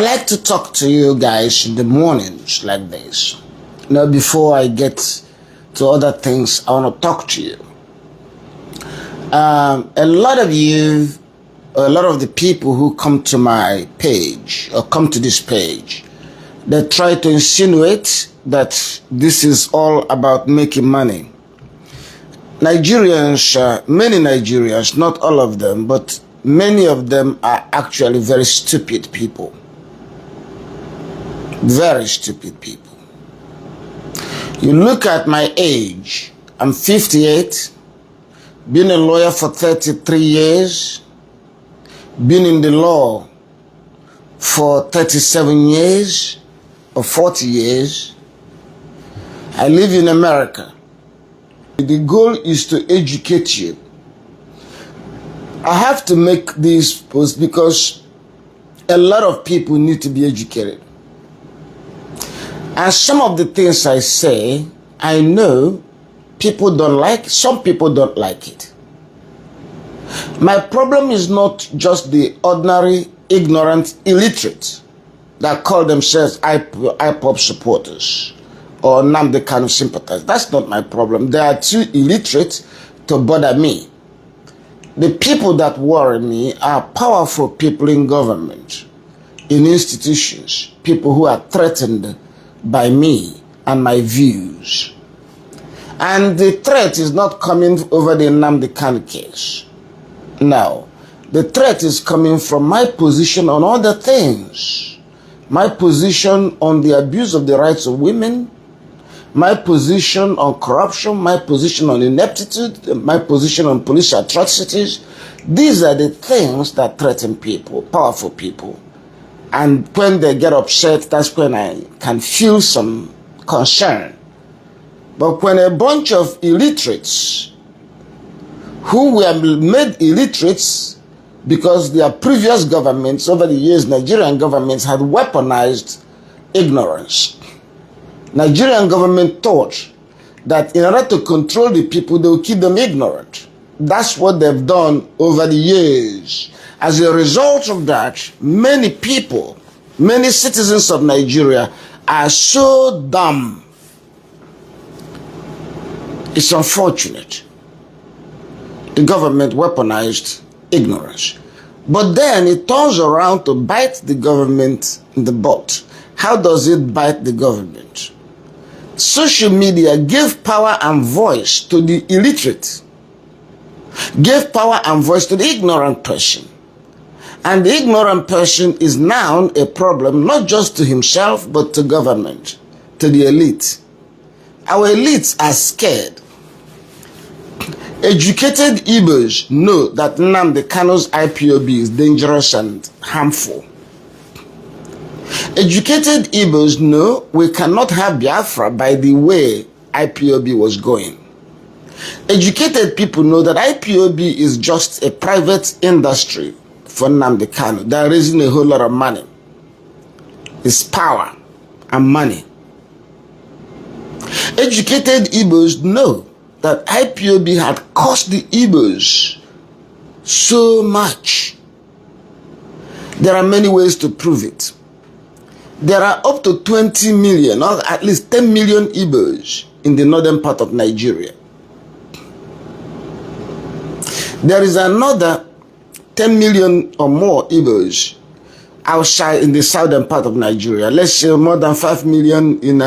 I like to talk to you guys in the mornings like this. Before I get to other things, I want to talk to you. A lot of you, a lot of the people who come to my page or come to this page, they try to insinuate that this is all about making money. Nigerians, many Nigerians, not all of them, but many of them are actually very stupid people. Very stupid people. You look at my age, I'm 58, been a lawyer for 33 years, been in the law for 37 years or 40 years. I live in America. The goal is to educate you. I have to make these posts because a lot of people need to be educated. And some of the things I say, I know people don't like, some people don't like it. My problem is not just the ordinary, ignorant, illiterate that call themselves IPOB supporters or Nnamdi sympathizers. That's not my problem. They are too illiterate to bother me. The people that worry me are powerful people in government, in institutions, people who are threatened by me and my views. And the threat is not coming over the Nnamdi case. No, the threat is coming from my position on other things. My position on the abuse of the rights of women, my position on corruption, my position on ineptitude, my position on police atrocities. These are the things that threaten people, powerful people. And when they get upset, that's when I can feel some concern. But when a bunch of illiterates, who were made illiterates because their previous governments, over the years, Nigerian governments had weaponized ignorance. Nigerian government thought that in order to control the people, they will keep them ignorant. That's what they've done over the years. As a result of that, many people, many citizens of Nigeria are so dumb. It's unfortunate. The government weaponized ignorance. But then it turns around to bite the government in the butt. How does it bite the government? Social media gave power and voice to the illiterate, gave power and voice to the ignorant person. And the ignorant person is now a problem, not just to himself, but to government, to the elite. Our elites are scared. Educated Igbos know that Nnamdi Kanu's IPOB is dangerous and harmful. Educated Igbos know we cannot have Biafra by the way IPOB was going. Educated people know that IPOB is just a private industry for Nnamdi Kanu. They're raising a whole lot of money. It's power and money. Educated Igbos know that IPOB had cost the Igbos so much. There are many ways to prove it. There are up to 20 million, or at least 10 million Igbos in the northern part of Nigeria. There is another 10 million or more Igbos outside in the southern part of Nigeria. Let's say more than 5 million in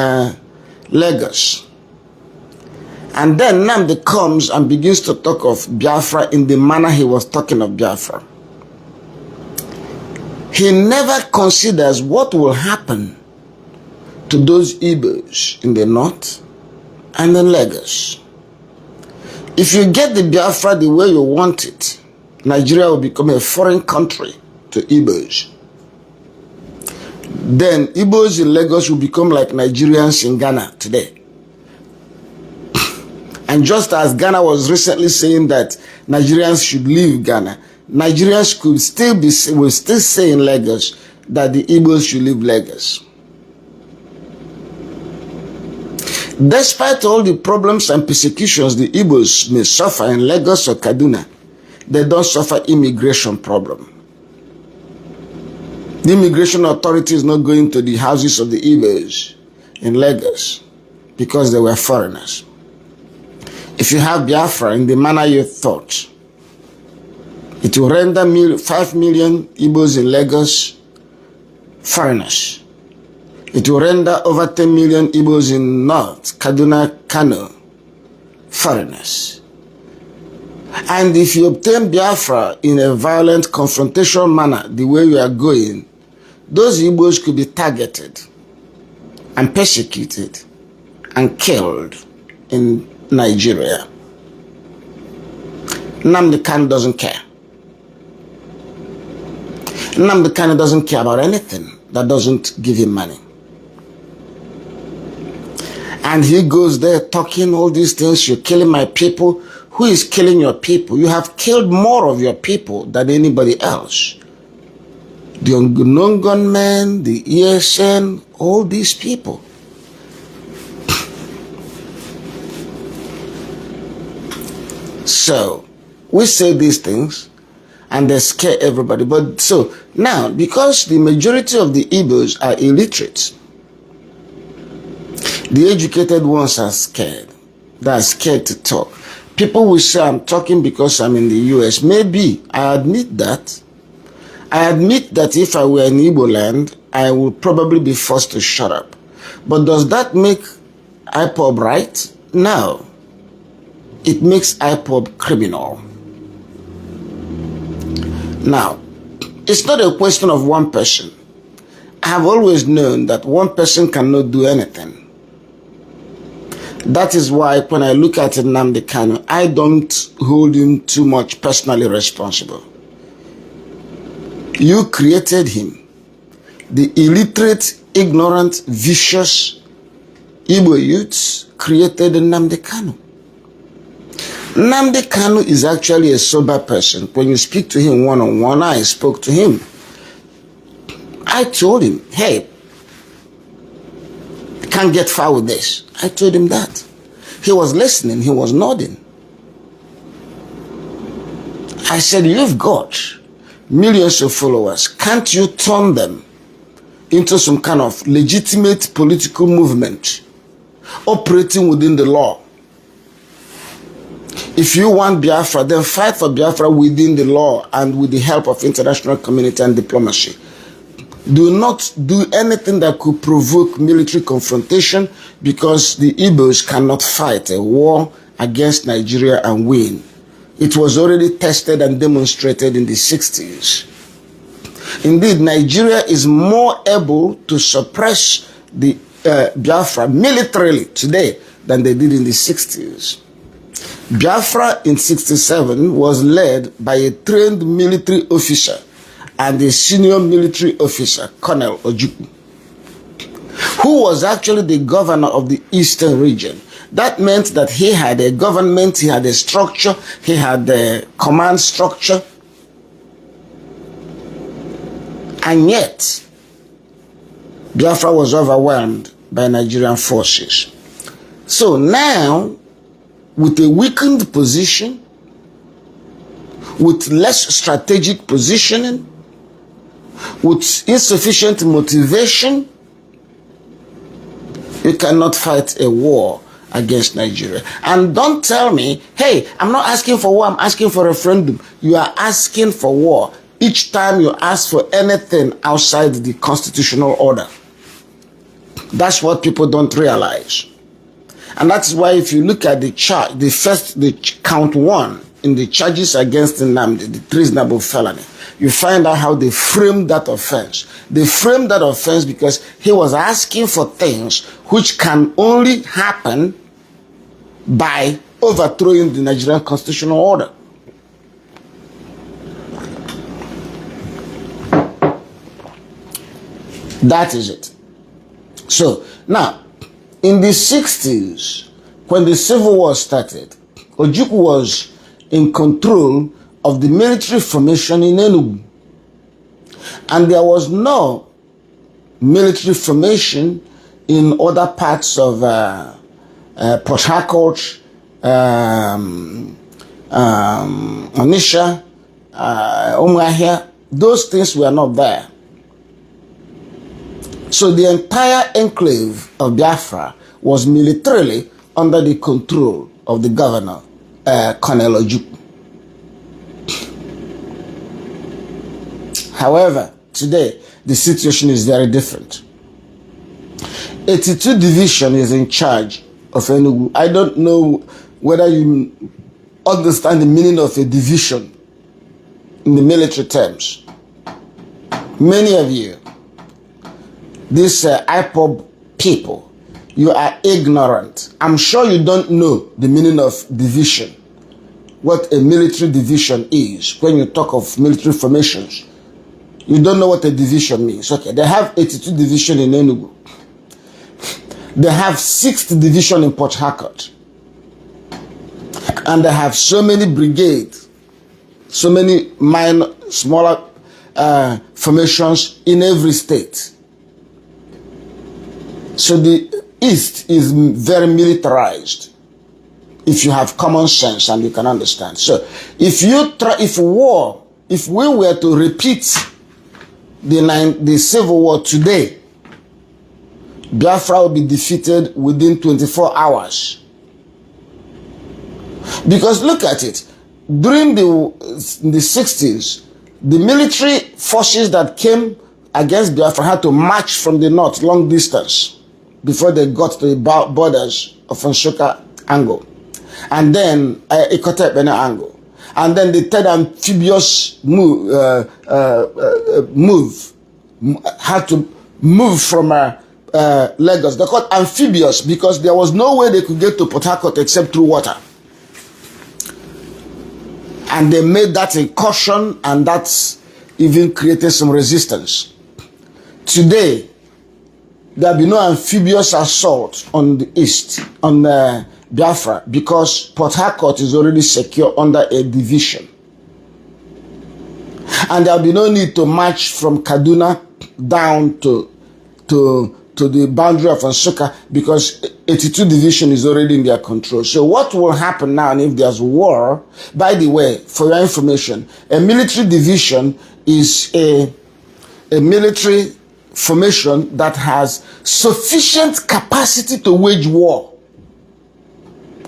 Lagos. And then Nnamdi comes and begins to talk of Biafra in the manner he was talking of Biafra. He never considers what will happen to those Igbos in the north and in Lagos. If you get the Biafra the way you want it, Nigeria will become a foreign country to Igbos. Then Igbos in Lagos will become like Nigerians in Ghana today. And just as Ghana was recently saying that Nigerians should leave Ghana, Nigerians will still say in Lagos that the Igbos should leave Lagos. Despite all the problems and persecutions the Igbos may suffer in Lagos or Kaduna, they don't suffer immigration problem. The immigration authority is not going to the houses of the Igbos in Lagos because they were foreigners. If you have Biafra in the manner you thought, it will render 5 million Igbos in Lagos foreigners. It will render over 10 million Igbos in North, Kaduna, Kano, foreigners. And if you obtain Biafra in a violent confrontation manner, the way we are going, those Igbos could be targeted and persecuted and killed in Nigeria. Nnamdi Kanu doesn't care. Nnamdi Kanu doesn't care about anything that doesn't give him money. And he goes there talking all these things. You're killing my people. Who is killing your people? You have killed more of your people than anybody else. The Nongon men, the ESN, all these people. So, we say these things and they scare everybody. But so, now, because the majority of the Igbos are illiterate, the educated ones are scared. They are scared to talk. People will say I'm talking because I'm in the US. Maybe, I admit that. I admit that if I were in Igbo land, I would probably be forced to shut up. But does that make IPOB right? No. It makes IPOB criminal. Now, it's not a question of one person. I have always known that one person cannot do anything. That is why when I look at Nnamdi Kanu, I don't hold him too much personally responsible. You created him. The illiterate, ignorant, vicious Igbo youths created Nnamdi Kanu. Nnamdi Kanu is actually a sober person. When you speak to him one-on-one, I spoke to him. I told him, hey, I can't get far with this. I told him that. He was listening. He was nodding. I said, you've got millions of followers. Can't you turn them into some kind of legitimate political movement operating within the law? If you want Biafra, then fight for Biafra within the law and with the help of international community and diplomacy. Do not do anything that could provoke military confrontation, because the Igbos cannot fight a war against Nigeria and win. It was already tested and demonstrated in the 60s. Indeed, Nigeria is more able to suppress the Biafra militarily today than they did in the 60s. Biafra in 67 was led by a trained military officer and a senior military officer, Colonel Ojukwu, who was actually the governor of the eastern region. That meant that he had a government, he had a structure, he had a command structure. And yet, Biafra was overwhelmed by Nigerian forces. So now, with a weakened position, with less strategic positioning, with insufficient motivation, you cannot fight a war against Nigeria. And don't tell me, hey, I'm not asking for war, I'm asking for a referendum. You are asking for war each time you ask for anything outside the constitutional order. That's what people don't realize. And that's why if you look at the charge, the count 1 in the charges against Nnamdi, the treasonable felony, you find out how they framed that offense. They framed that offense because he was asking for things which can only happen by overthrowing the Nigerian constitutional order. That is it. So, now, in the 60s, when the Civil War started, Ojukwu was in control of the military formation in Enugu. And there was no military formation in other parts of Port Harcourt, Onitsha, Umuahia. Those things were not there. So the entire enclave of Biafra was militarily under the control of the governor, Colonel Ojukwu. However, today, the situation is very different. 82 Division is in charge of Enugu. I don't know whether you understand the meaning of a division in the military terms. Many of you, these IPOB people, you are ignorant. I'm sure you don't know the meaning of division, what a military division is. When you talk of military formations, you don't know what a division means. Okay, they have 82 Division in Enugu. They have 6th Division in Port Harcourt. And they have so many brigades, so many minor, smaller formations in every state. So the East is very militarized, if you have common sense and you can understand. So if we were to repeat the Civil War today, Biafra will be defeated within 24 hours. Because look at it, during the 60s, the military forces that came against Biafra had to march from the north long distance before they got to the borders of Nsukka angle, and then Ikotepene angle, and then the third amphibious move had to move from Lagos. They're called amphibious because there was no way they could get to Port Harcourt except through water. And they made that incursion, and that's even created some resistance. Today, there'll be no amphibious assault on the east, on Biafra, because Port Harcourt is already secure under a division. And there'll be no need to march from Kaduna down to the boundary of Nsukka, because 82 Division is already in their control. So what will happen now if there's war? By the way, for your information, a military division is a military formation that has sufficient capacity to wage war.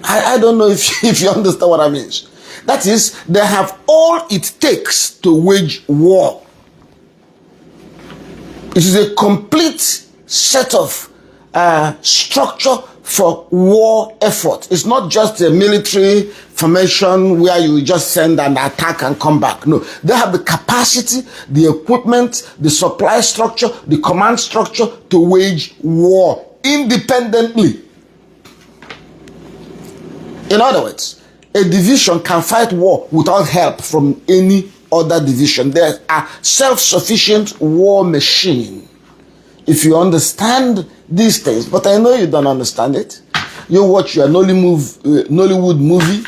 I don't know if you understand what I mean. That is, they have all it takes to wage war. It is a complete set of structure for war effort. It's not just a military formation where you just send an attack and come back. No, they have the capacity, the equipment, the supply structure, the command structure to wage war independently. In other words, a division can fight war without help from any other division. They are a self-sufficient war machine. If you understand these things, but I know you don't understand it. You watch your Nollywood movie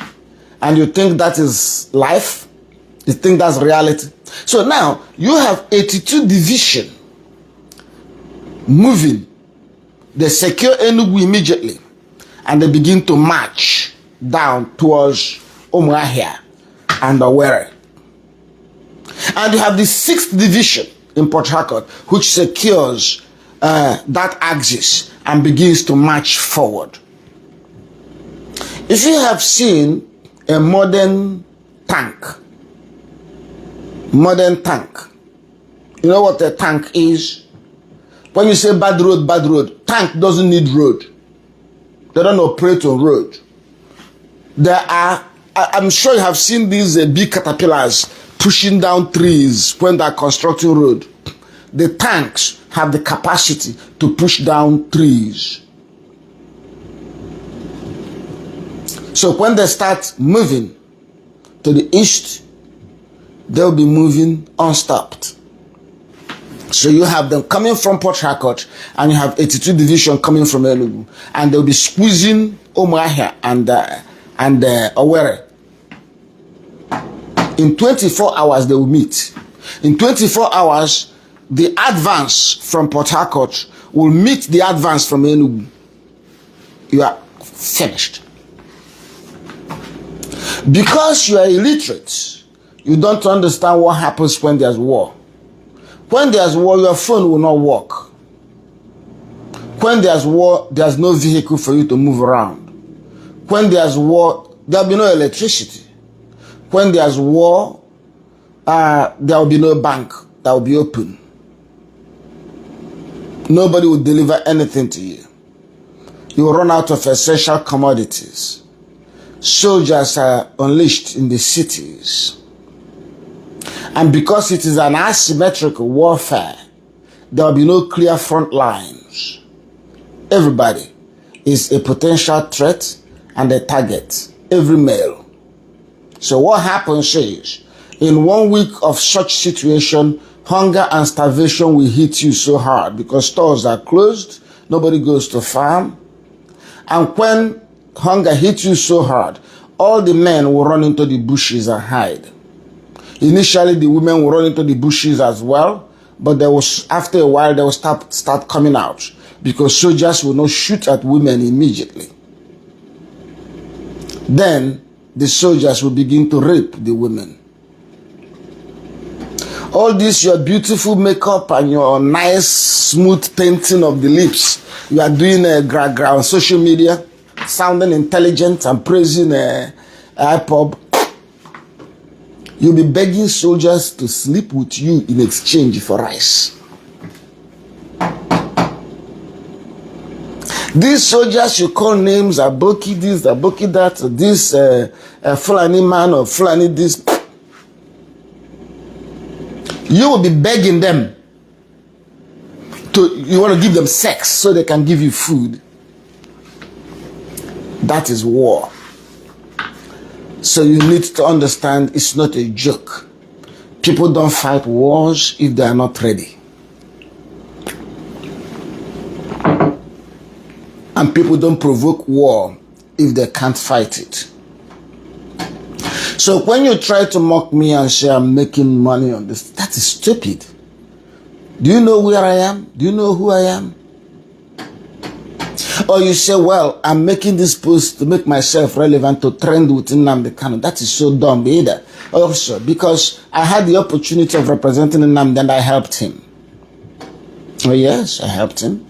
and you think that is life. You think that's reality. So now you have 82 Division moving. They secure Enugu immediately and they begin to march down towards Umuahia and Owerri. And you have the 6th Division in Port Harcourt, which secures that axis and begins to march forward. If you have seen a modern tank, you know what a tank is? When you say bad road, tank doesn't need road. They don't operate on road. I'm sure you have seen these big caterpillars pushing down trees when they're constructing road. The tanks have the capacity to push down trees. So when they start moving to the east, they'll be moving unstopped. So you have them coming from Port Harcourt and you have 82 Division coming from Enugu, and they'll be squeezing Umuahia and Owerri. In 24 hours they will meet. In 24 hours, the advance from Port Harcourt will meet the advance from Enugu. You are finished. Because you are illiterate, you don't understand what happens when there's war. When there's war, your phone will not work. When there's war, there's no vehicle for you to move around. When there's war, there'll be no electricity. When there's war, there will be no bank that will be open. Nobody will deliver anything to you. You will run out of essential commodities. Soldiers are unleashed in the cities. And because it is an asymmetric warfare, there will be no clear front lines. Everybody is a potential threat and a target. Every male. So what happens is, in 1 week of such situation, hunger and starvation will hit you so hard because stores are closed, nobody goes to farm. And when hunger hits you so hard, all the men will run into the bushes and hide. Initially, the women will run into the bushes as well, but after a while, they will start coming out because soldiers will not shoot at women immediately. Then, the soldiers will begin to rape the women. All this, your beautiful makeup and your nice, smooth painting of the lips, you are doing on social media, sounding intelligent and praising IPOB. You'll be begging soldiers to sleep with you in exchange for rice. These soldiers you call names, Aboki this, Aboki that, this Fulani man or Fulani this. You will be begging them you want to give them sex so they can give you food. That is war. So you need to understand it's not a joke. People don't fight wars if they are not ready. And people don't provoke war if they can't fight it. So when you try to mock me and say I'm making money on this, that is stupid. Do you know where I am? Do you know who I am? Or you say, well, I'm making this post to make myself relevant to trend with Nnamdi. That is so dumb either. Also, because I had the opportunity of representing Nnamdi and I helped him. Oh yes, I helped him.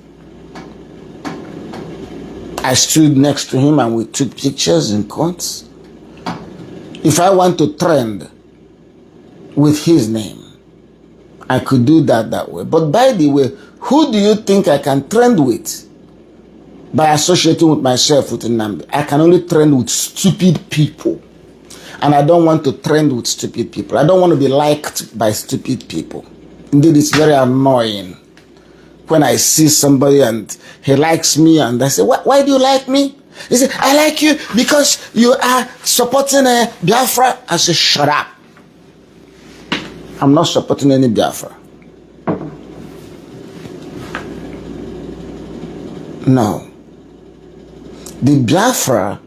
I stood next to him and we took pictures in courts. If I want to trend with his name, I could do that way. But by the way, who do you think I can trend with? By associating with myself with Nnamdi. I can only trend with stupid people. And I don't want to trend with stupid people. I don't want to be liked by stupid people. Indeed, it's very annoying when I see somebody and he likes me and I say, why do you like me? He said, I like you because you are supporting a Biafra. I say, shut up. I'm not supporting any Biafra. No. The Biafra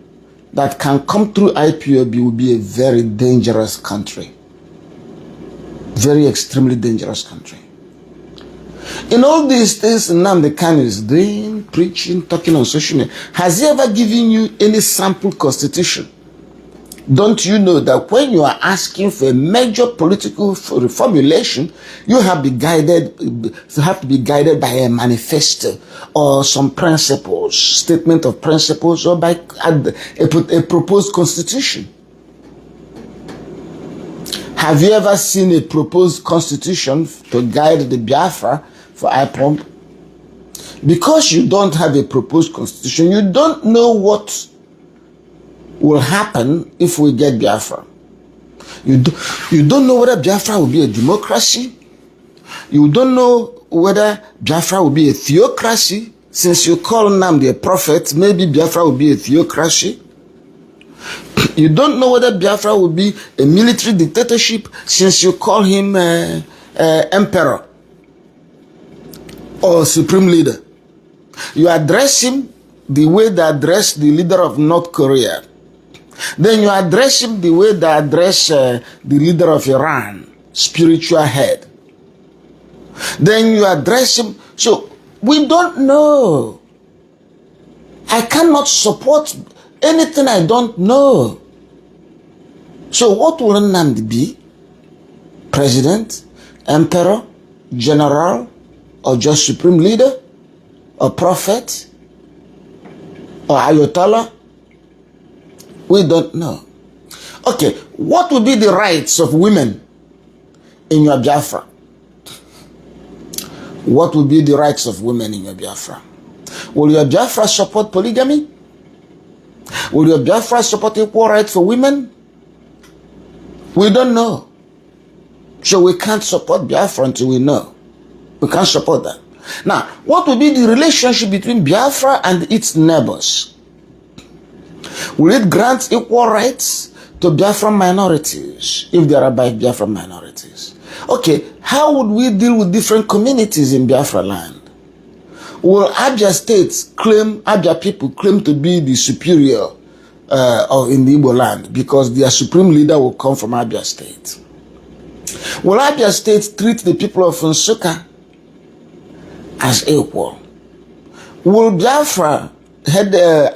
that can come through IPOB will be a very dangerous country. Very extremely dangerous country. In all these things Nnamdi Kanu is doing, preaching, talking on social media, has he ever given you any sample constitution? Don't you know that when you are asking for a major political reformulation, you have to be guided by a manifesto or some principles, statement of principles, or by a proposed constitution? Have you ever seen a proposed constitution to guide the Biafra for IPOB? Because you don't have a proposed constitution, you don't know what will happen if we get Biafra. You don't know whether Biafra will be a democracy. You don't know whether Biafra will be a theocracy. Since you call Nnamdi a prophet, maybe Biafra will be a theocracy. You don't know whether Biafra will be a military dictatorship, since you call him emperor or supreme leader. You address him the way they address the leader of North Korea. Then you address him the way they address the leader of Iran, spiritual head. Then you address him. So we don't know. I cannot support anything I don't know. So what will Nnamdi be? President, emperor, general, or just supreme leader? or prophet or Ayatollah? We don't know. Okay, what will be the rights of women in your Biafra? What will be the rights of women in your Biafra? Will your Biafra support polygamy? Will your Biafra support equal rights for women? We don't know. So we can't support Biafra until we know. We can't support that. Now, what will be the relationship between Biafra and its neighbors? Will it grant equal rights to Biafran minorities if there are Biafran minorities? Okay, how would we deal with different communities in Biafra land? Will Abia states claim, Abia people claim to be the superior in the Igbo land because their supreme leader will come from Abia state? Will Abia state treat the people of Nsukka as equal? Will Biafra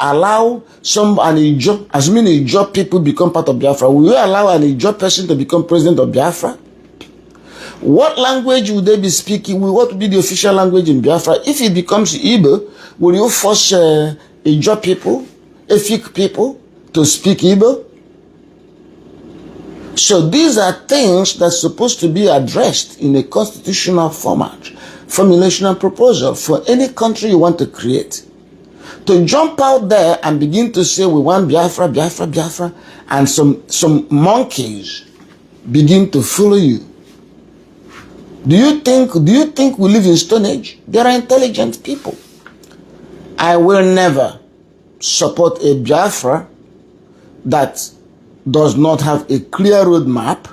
allow an Ijo, assuming Ijo people become part of Biafra, will you allow an Ijo person to become president of Biafra? What language would they be speaking? What would be the official language in Biafra? If it becomes Igbo, will you force Ijo people, Efik people, to speak Igbo? So these are things that are supposed to be addressed in a constitutional format, formulation and proposal for any country you want to create. To jump out there and begin to say we want Biafra, Biafra, Biafra, and some monkeys begin to follow you. Do you think we live in Stone Age? There are intelligent people. I will never support a Biafra that does not have a clear roadmap.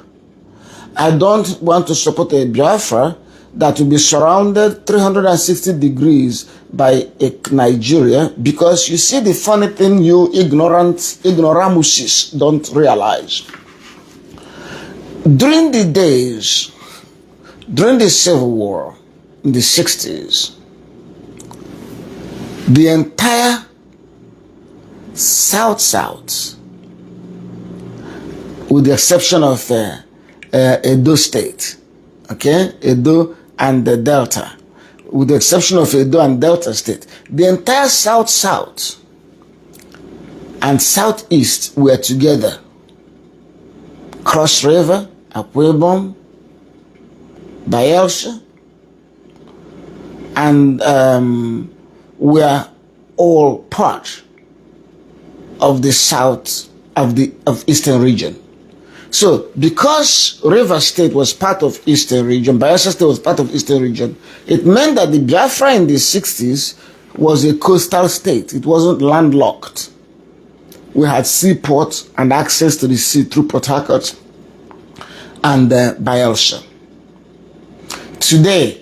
I don't want to support a Biafra that will be surrounded 360 degrees by Nigeria, because you see the funny thing you ignoramuses don't realize. During the Civil War in the 60s, the entire South, with the exception of Edo State, okay, Edo and the Delta, with the exception of Edo and Delta State, the entire South and Southeast were together. Cross River, IPOB, Bayelsa, and were all part of the South of Eastern region. So, because River State was part of Eastern region, Bayelsa State was part of Eastern region, it meant that the Biafra in the 60s was a coastal state. It wasn't landlocked. We had seaports and access to the sea through Port Harcourt and Bayelsa. Today,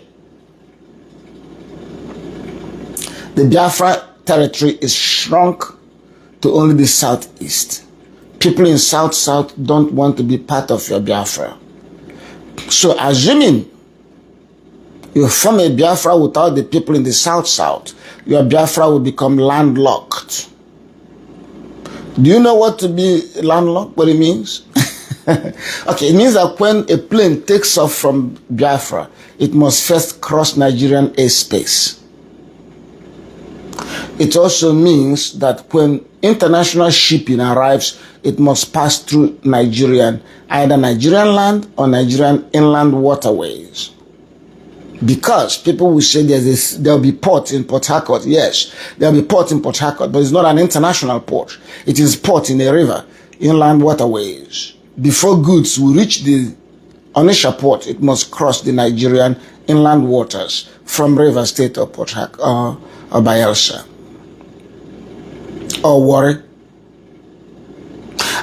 the Biafra territory is shrunk to only the southeast. People in South don't want to be part of your Biafra. So assuming you form a Biafra without the people in the South, your Biafra will become landlocked. Do you know what to be landlocked? What it means? Okay, it means that when a plane takes off from Biafra, it must first cross Nigerian airspace. It also means that when international shipping arrives, it must pass through either Nigerian land or Nigerian inland waterways. Because people will say there'll be port in Port Harcourt. Yes, there'll be port in Port Harcourt, but it's not an international port. It is port in a river, inland waterways. Before goods will reach the Onitsha port, it must cross the Nigerian inland waters from River State or Port Harcourt or Bayelsa or Warri.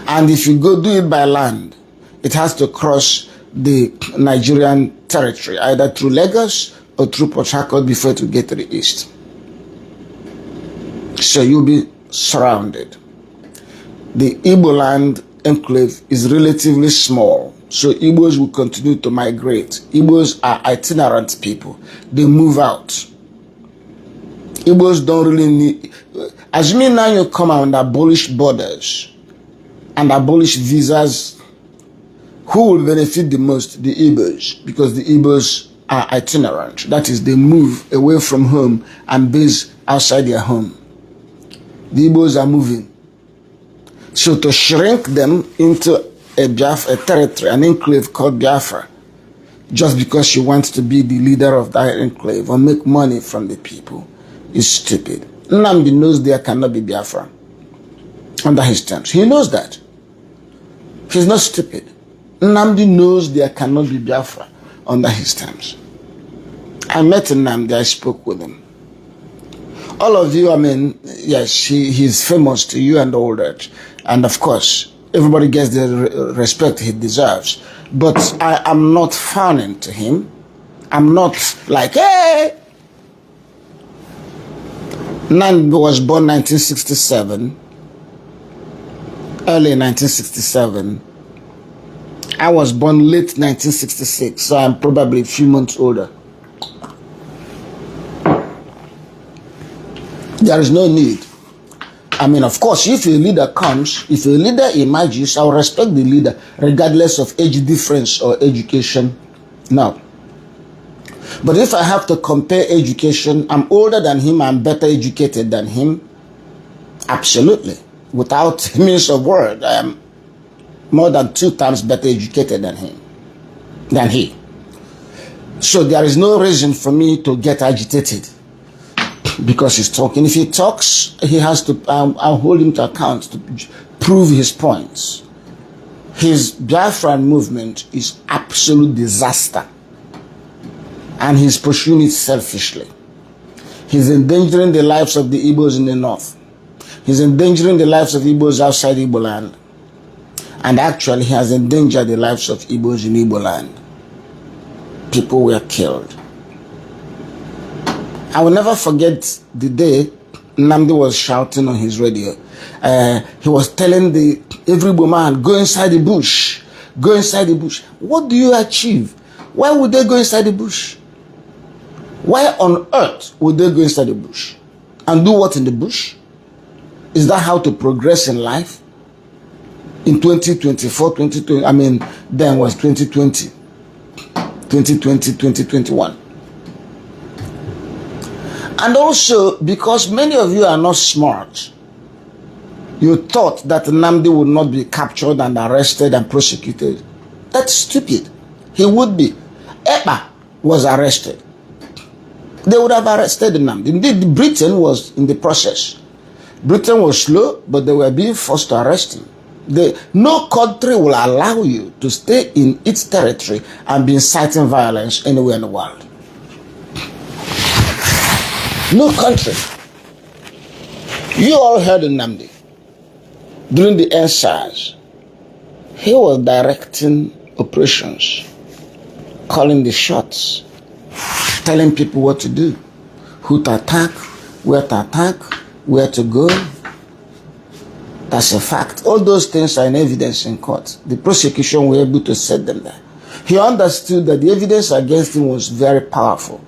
And if you go do it by land, it has to cross the Nigerian territory, either through Lagos or through Port Harcourt before it will get to the east. So you'll be surrounded. The Igbo land enclave is relatively small, so Igbos will continue to migrate. Igbos are itinerant people. They move out. Igbos don't really need... Assuming now you come out and abolish borders and abolish visas, who will benefit the most? The Igbos, because the Igbos are itinerant. That is, they move away from home and base outside their home. The Igbos are moving. So to shrink them into a territory, an enclave called Biafra, just because you want to be the leader of that enclave or make money from the people, is stupid. Nnamdi knows there cannot be Biafra under his terms. He knows that. He's not stupid. Nnamdi knows there cannot be Biafra under his terms. I met Nnamdi, I spoke with him. All of you, I mean, yes, he's famous to you and all that. And of course, everybody gets the respect he deserves. But I am not fawning to him. I'm not like, hey! Nnamdi was born 1967, early 1967. I was born late 1966, so I'm probably a few months older. There is no need. I mean, of course, if a leader comes, if a leader emerges, I'll respect the leader, regardless of age difference or education. No. But if I have to compare education, I'm older than him, I'm better educated than him. Absolutely. Without means of word, I am more than 2 times better educated than he. So there is no reason for me to get agitated because he's talking. If he talks, he has to, I'll hold him to account to prove his points. His Biafran movement is absolute disaster. And he's pursuing it selfishly. He's endangering the lives of the Igbos in the north. He's endangering the lives of Igbos outside Igbo land. And actually, he has endangered the lives of Igbos in Igbo land. People were killed. I will never forget the day Nnamdi was shouting on his radio. He was telling every woman, go inside the bush. Go inside the bush. What do you achieve? Why would they go inside the bush? Why on earth would they go inside the bush? And do what in the bush? Is that how to progress in life? In 2024, 2020, I mean, then was 2020, 2021. And also, because many of you are not smart, you thought that Nnamdi would not be captured and arrested and prosecuted. That's stupid. He would be. Eba was arrested. They would have arrested Nnamdi. Indeed, Britain was in the process. Britain was slow, but they were being forced to arrest him. No country will allow you to stay in its territory and be inciting violence anywhere in the world. No country. You all heard of Nnamdi. During the NSAS, he was directing operations, calling the shots, telling people what to do, who to attack, where to go. That's a fact. All those things are in evidence in court. The prosecution were able to set them there. He understood that the evidence against him was very powerful.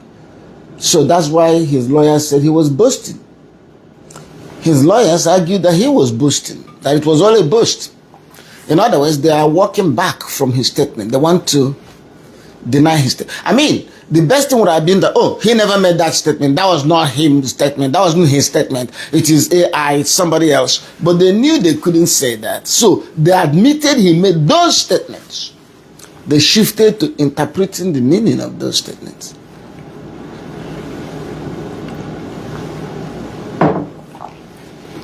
So that's why his lawyers said he was boasting. His lawyers argued that he was boasting, that it was all a boast. In other words, they are walking back from his statement. They want to deny his statement. I mean, the best thing would have been that, oh, he never made that statement. That was not his statement. That wasn't his statement. It is AI, it's somebody else. But they knew they couldn't say that. So they admitted he made those statements. They shifted to interpreting the meaning of those statements.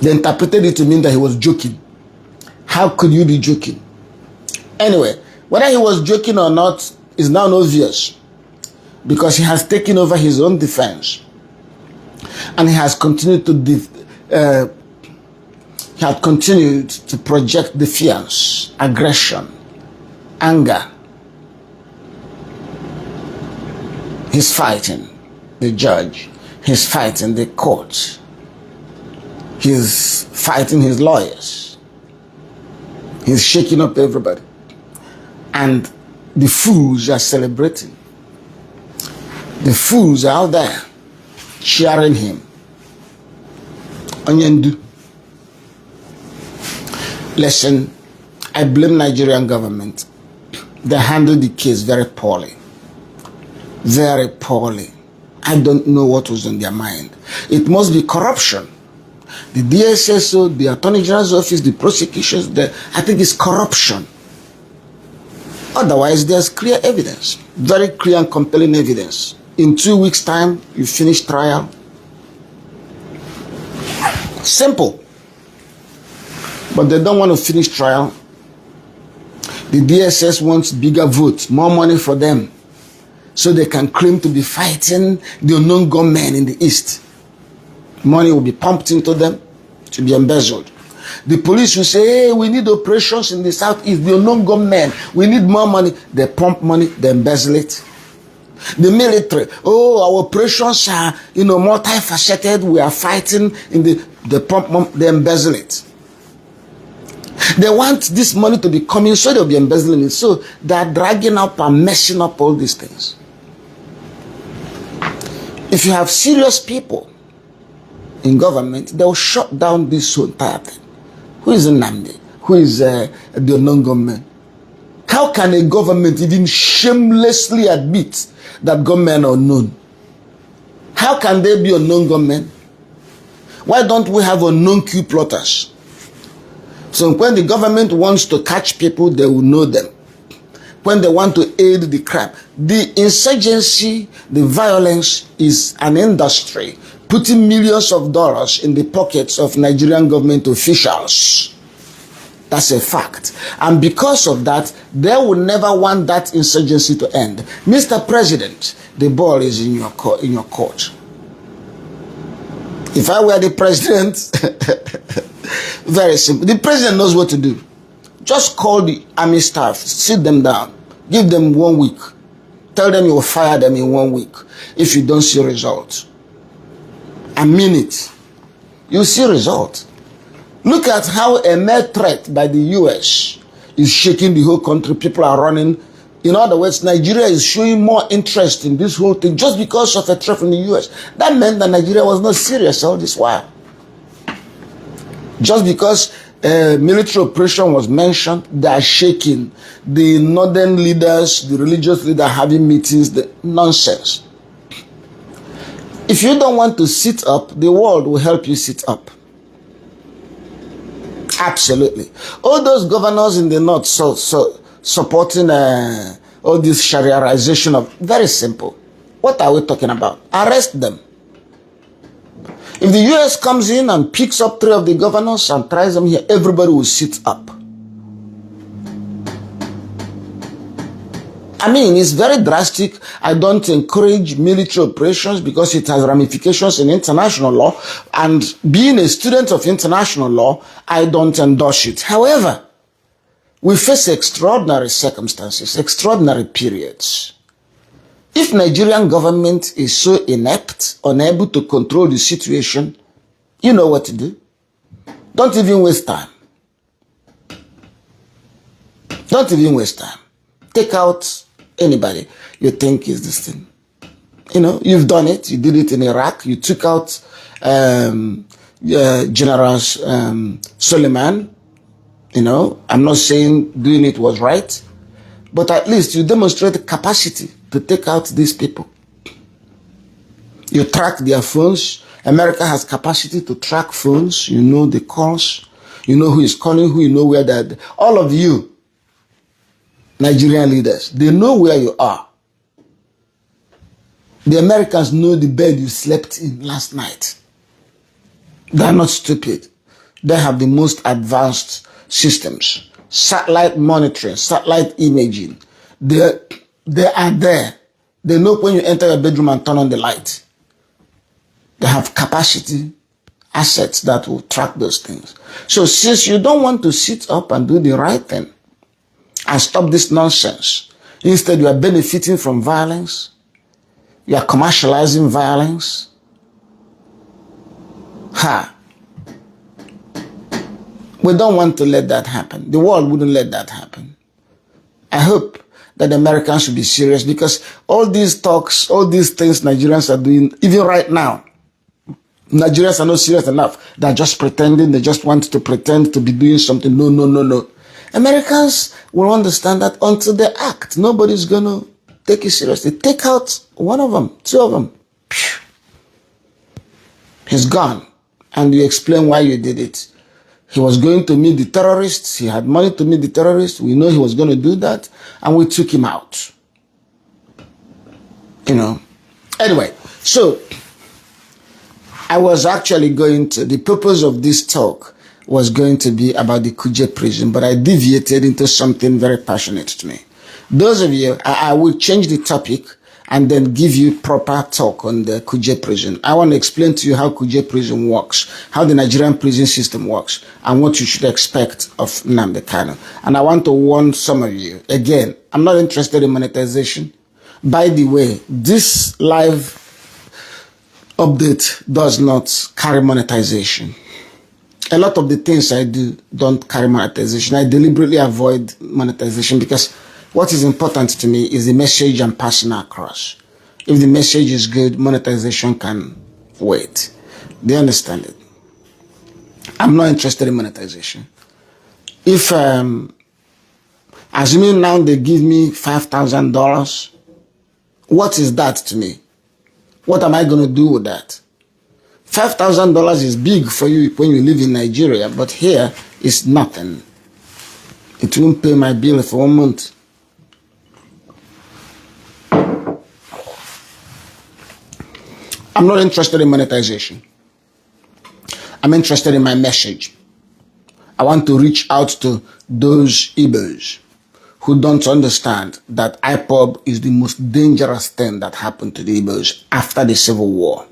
They interpreted it to mean that he was joking. How could you be joking? Anyway, whether he was joking or not is now obvious, because he has taken over his own defense, and he has continued to project defiance, aggression, anger. He's fighting the judge. He's fighting the court. He's fighting his lawyers. He's shaking up everybody. And the fools are celebrating. The fools are out there cheering him. Onyendu. Listen, I blame Nigerian government. They handled the case very poorly. Very poorly. I don't know what was on their mind. It must be corruption. The DSSO, the Attorney General's office, the prosecutions, I think it's corruption. Otherwise, there's clear evidence, very clear and compelling evidence. In 2 weeks' time, you finish trial. Simple. But they don't want to finish trial. The DSS wants bigger votes, more money for them, so they can claim to be fighting the unknown gunmen in the East. Money will be pumped into them to be embezzled. The police will say, hey, we need operations in the Southeast, the unknown gunmen, we need more money. They pump money, they embezzle it. The military, oh, our operations are, multifaceted, we are fighting in the pump money, they embezzle it. They want this money to be coming, so they'll be embezzling it. So they're dragging up and messing up all these things. If you have serious people in government, they'll shut down this entire thing. Who is Nnamdi? Who is the unknown gunmen? How can a government even shamelessly admit that gunmen are unknown? How can they be unknown gunmen? Why don't we have unknown coup plotters? So when the government wants to catch people, they will know them. When they want to aid the crime, the insurgency, the violence is an industry putting millions of dollars in the pockets of Nigerian government officials. That's a fact. And because of that, they will never want that insurgency to end. Mr. President, the ball is in your court. If I were the president, very simple. The president knows what to do. Just call the army staff, sit them down, give them 1 week. Tell them you will fire them in 1 week if you don't see results. A minute, you see results. Look at how a mere threat by the US is shaking the whole country. People are running. In other words, Nigeria is showing more interest in this whole thing just because of a threat from the US. That meant that Nigeria was not serious all this while. Just because military operation was mentioned, they are shaking. The northern leaders, the religious leaders having meetings, the nonsense. If you don't want to sit up, the world will help you sit up. Absolutely. All those governors in the north supporting all this Shariaization of, very simple. What are we talking about? Arrest them. If the US comes in and picks up 3 of the governors and tries them here, everybody will sit up. I mean, it's very drastic. I don't encourage military operations because it has ramifications in international law. And being a student of international law, I don't endorse it. However, we face extraordinary circumstances, extraordinary periods. If Nigerian government is so inept, unable to control the situation, you know what to do. Don't even waste time. Don't even waste time. Take out anybody you think is this thing. You've done it. You did it in Iraq. You took out General Suleiman. I'm not saying doing it was right, but at least you demonstrate capacity to take out these people. You track their phones. America has capacity to track phones. You know the calls. You know who is calling, who you know where they're. All of you, Nigerian leaders, they know where you are. The Americans know the bed you slept in last night. They are not stupid. They have the most advanced systems. Satellite monitoring, satellite imaging. They are there. They know when you enter your bedroom and turn on the light. They have capacity, assets that will track those things. So since you don't want to sit up and do the right thing and stop this nonsense, instead you are benefiting from violence, you are commercializing violence. We don't want to let that happen. The world wouldn't let that happen. I hope that the Americans should be serious, because all these talks, all these things Nigerians are doing, even right now, Nigerians are not serious enough. They're just pretending. They just want to pretend to be doing something. No. Americans will understand that until they act, nobody's going to take it seriously. Take out one of them, two of them. He's gone. And you explain why you did it. He was going to meet the terrorists. He had money to meet the terrorists. We know he was going to do that. And we took him out. You know. Anyway, so I was actually going to, the purpose of this talk was going to be about the Kuje prison, but I deviated into something very passionate to me. Those of you, I will change the topic and then give you proper talk on the Kuje prison. I want to explain to you how Kuje prison works, how the Nigerian prison system works, and what you should expect of Nnamdi. And I want to warn some of you, again, I'm not interested in monetization. By the way, this live update does not carry monetization. A lot of the things I do don't carry monetization. I deliberately avoid monetization because what is important to me is the message I'm passing across. If the message is good, monetization can wait. Do you understand it? I'm not interested in monetization. If, assuming now they give me $5,000, what is that to me? What am I going to do with that? $5,000 is big for you when you live in Nigeria, but here it's nothing. It won't pay my bill for 1 month. I'm not interested in monetization. I'm interested in my message. I want to reach out to those Igbos who don't understand that IPOB is the most dangerous thing that happened to the Igbos after the Civil War.